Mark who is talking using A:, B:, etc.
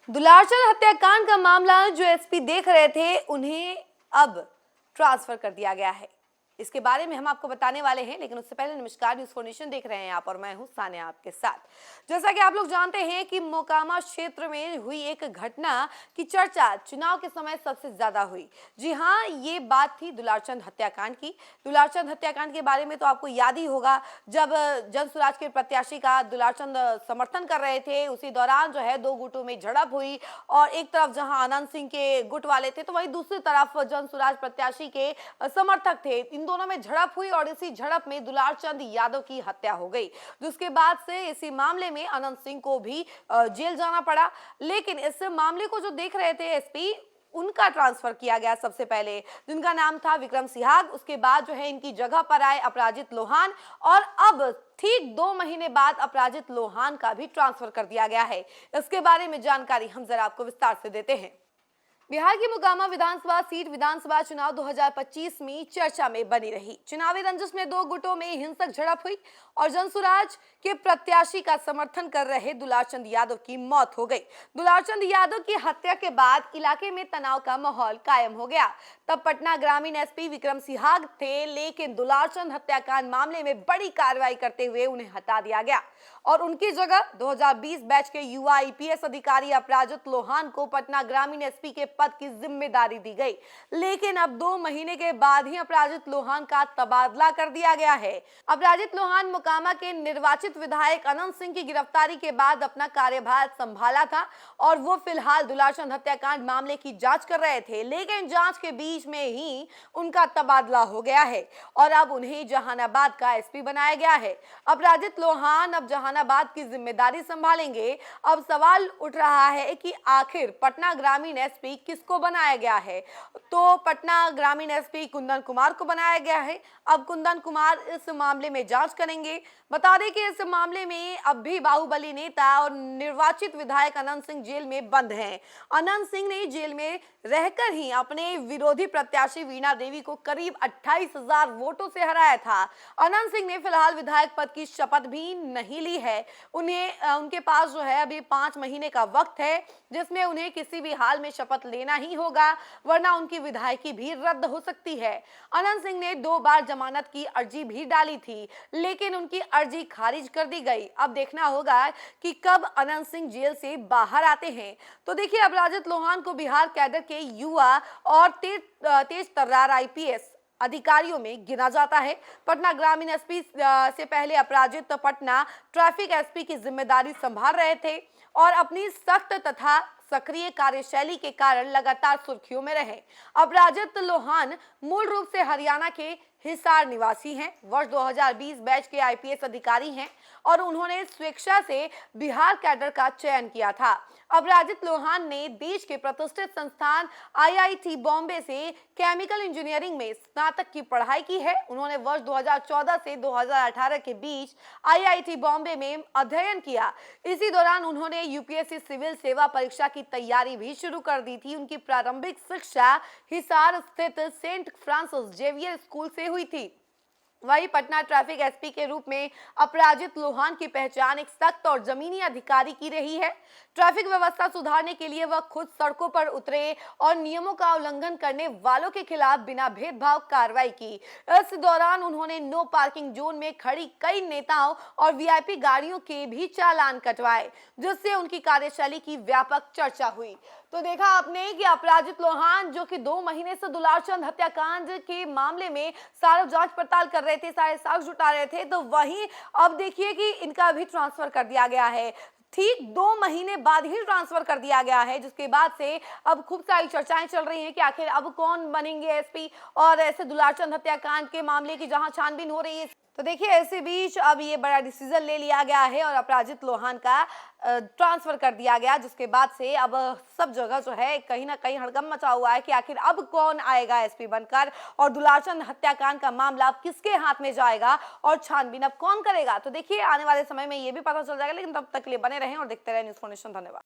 A: दुलारचंद हत्याकांड का मामला जो एसपी देख रहे थे उन्हें अब ट्रांसफर कर दिया गया है। इसके बारे में हम आपको बताने वाले हैं, लेकिन उससे पहले नमस्कार, न्यूज़ फोर्नेशन देख रहे हैं आप और मैं हूं सानिया आपके साथ। जैसा कि आप लोग जानते हैं कि मोकामा क्षेत्र में हुई एक घटना की चर्चा चुनाव के समय सबसे ज्यादा हुई। जी हां, ये बात थी दुलारचंद हत्याकांड की। दुलारचंद हत्याकांड के बारे में तो आपको याद ही होगा, जब जनसुराज के प्रत्याशी का दुलारचंद समर्थन कर रहे थे, उसी दौरान जो है दो गुटों में झड़प हुई और एक तरफ जहां आनंद सिंह के गुट वाले थे तो वहीं दूसरी तरफ जनसुराज प्रत्याशी के समर्थक थे। इन दोनों में झड़प हुई और इसी झड़प में दुलारचंद यादव की हत्या हो गई, जिसके बाद से इसी मामले में अनंत सिंह को भी जेल जाना पड़ा। लेकिन इस मामले को जो देख रहे थे एसपी, उनका ट्रांसफर किया गया सबसे पहले, जिनका नाम था विक्रम सिहाग। उसके बाद जो है इनकी जगह पर आए अपराजित लोहान और अब ठीक 2 महीने बाद अपराजित लोहान का भी ट्रांसफर कर दिया गया है। इसके बारे में जानकारी हम जरा आपको विस्तार से देते हैं। बिहार की मोकामा विधानसभा सीट विधानसभा चुनाव 2025 में चर्चा में बनी रही। चुनावी रंजिश में दो गुटों में हिंसक झड़प हुई और जनसुराज के प्रत्याशी का समर्थन कर रहे दुलारचंद यादव की मौत हो गई। दुलारचंद यादव की हत्या के बाद इलाके में तनाव का माहौल कायम हो गया। तब पटना ग्रामीण एसपी विक्रम सिहाग थे, लेकिन दुलारचंद हत्याकांड मामले में बड़ी कार्रवाई करते हुए उन्हें हटा दिया गया और उनकी जगह 2020 बैच के युवा आईपीएस अधिकारी अपराजित लोहान को पटना ग्रामीण एसपी के पद की जिम्मेदारी दी गई। लेकिन अब 2 महीने के बाद ही अपराजित लोहान का तबादला कर दिया गया है। अपराजित लोहान मोकामा के निर्वाचित विधायक अनंत सिंह की गिरफ्तारी के बाद अपना कार्यभार संभाला था और वो फिलहाल दुलारचंद हत्याकांड मामले की जांच कर रहे थे, लेकिन जांच के बीच में ही उनका तबादला हो गया है और अब उन्हें जहानाबाद का एसपी बनाया गया है। अपराजित लोहान अब जहानाबाद की जिम्मेदारी संभालेंगे। अब सवाल उठ रहा है कि आखिर पटना ग्रामीण एसपी किसको बनाया गया है। तो पटना ग्रामीण एसपी कुंदन कुमार को बनाया गया है। अब कुंदन कुमार इस मामले में जांच करेंगे। बता दें कि इस मामले में अब भी बाहुबली नेता और निर्वाचित विधायक अनंत सिंह जेल में बंद हैं। अनंत सिंह ने जेल में रहकर ही अपने विरोधी प्रत्याशी वीणा देवी को करीब 28,000 वोटों से हराया था। अनंत सिंह ने फिलहाल विधायक पद की शपथ भी नहीं ली है। उनके पास जो है अभी 5 महीने का वक्त है, जिसमें उन्हें किसी भी हाल में शपथ लेना ही होगा, वरना उनकी विधायकी भी रद्द हो सकती है। अनंत सिंह ने 2 बार जमानत की अर्जी भी डाली थी, लेकिन उनकी अर्जी खारिज कर दी गई। अब देखना होगा कि कब अनंत सिंह जेल से बाहर आते हैं। तो देखिए, अपराजित लोहान को बिहार कैडर के युवा और तेज तर्रार आईपीएस अधिकारियों में गिना जाता है। पटना ग्रामीण एसपी से पहले अपराजित पटना ट्रैफिक एसपी की जिम्मेदारी संभाल रहे थे और अपनी सख्त तथा सक्रिय कार्यशैली के कारण लगातार सुर्खियों में रहे। अपराजित लोहान मूल रूप से हरियाणा के हिसार निवासी हैं। वर्ष 2020 बैच के आईपीएस अधिकारी हैं और उन्होंने स्वेच्छा से बिहार कैडर का चयन किया था। अपराजित लोहान ने देश के प्रतिष्ठित संस्थान आईआईटी बॉम्बे से केमिकल इंजीनियरिंग में स्नातक की पढ़ाई की है। उन्होंने वर्ष 2014 से 2018 के बीच आईआईटी बॉम्बे में अध्ययन किया। इसी दौरान उन्होंने यूपीएससी सिविल सेवा परीक्षा की तैयारी भी शुरू कर दी थी। उनकी प्रारंभिक शिक्षा हिसार स्थित सेंट फ्रांसिस जेवियर स्कूल से हुई थी। वहीं पटना ट्रैफिक एसपी के रूप में अपराजित लोहान की पहचान एक सख्त और जमीनी अधिकारी की रही है। ट्रैफिक व्यवस्था सुधारने के लिए वह खुद सड़कों पर उतरे और नियमों का उल्लंघन करने वालों के खिलाफ बिना भेदभाव कार्रवाई की। इस दौरान उन्होंने नो पार्किंग जोन में खड़ी कई नेताओं और वीआईपी गाड़ियों के भी चालान कटवाए, जिससे उनकी कार्यशैली की व्यापक चर्चा हुई। तो देखा आपने कि अपराजित लोहान, जो कि 2 महीने से दुलारचंद हत्याकांड के मामले में सारा जांच पड़ताल कर रहे थे, सारे साक्ष्य जुटा रहे थे, तो वहीं अब देखिए कि इनका भी ट्रांसफर कर दिया गया है। ठीक 2 महीने बाद ही ट्रांसफर कर दिया गया है, जिसके बाद से अब खूब सारी चर्चाएं चल रही हैं कि आखिर अब कौन बनेंगे एसपी और ऐसे दुलारचंद हत्याकांड के मामले की जहां छानबीन हो रही है। तो देखिए, ऐसे बीच अब ये बड़ा डिसीजन ले लिया गया है और अपराजित लोहान का ट्रांसफर कर दिया गया, जिसके बाद से अब सब जगह जो है कहीं ना कहीं हड़कंप मचा हुआ है कि आखिर अब कौन आएगा एसपी बनकर और दुलारचंद हत्याकांड का मामला अब किसके हाथ में जाएगा और छानबीन अब कौन करेगा। तो देखिए, आने वाले समय में ये भी पता चल जाएगा, लेकिन तब तक के लिए बने रहें और देखते रहें न्यूज़ फोर्नेशन। धन्यवाद।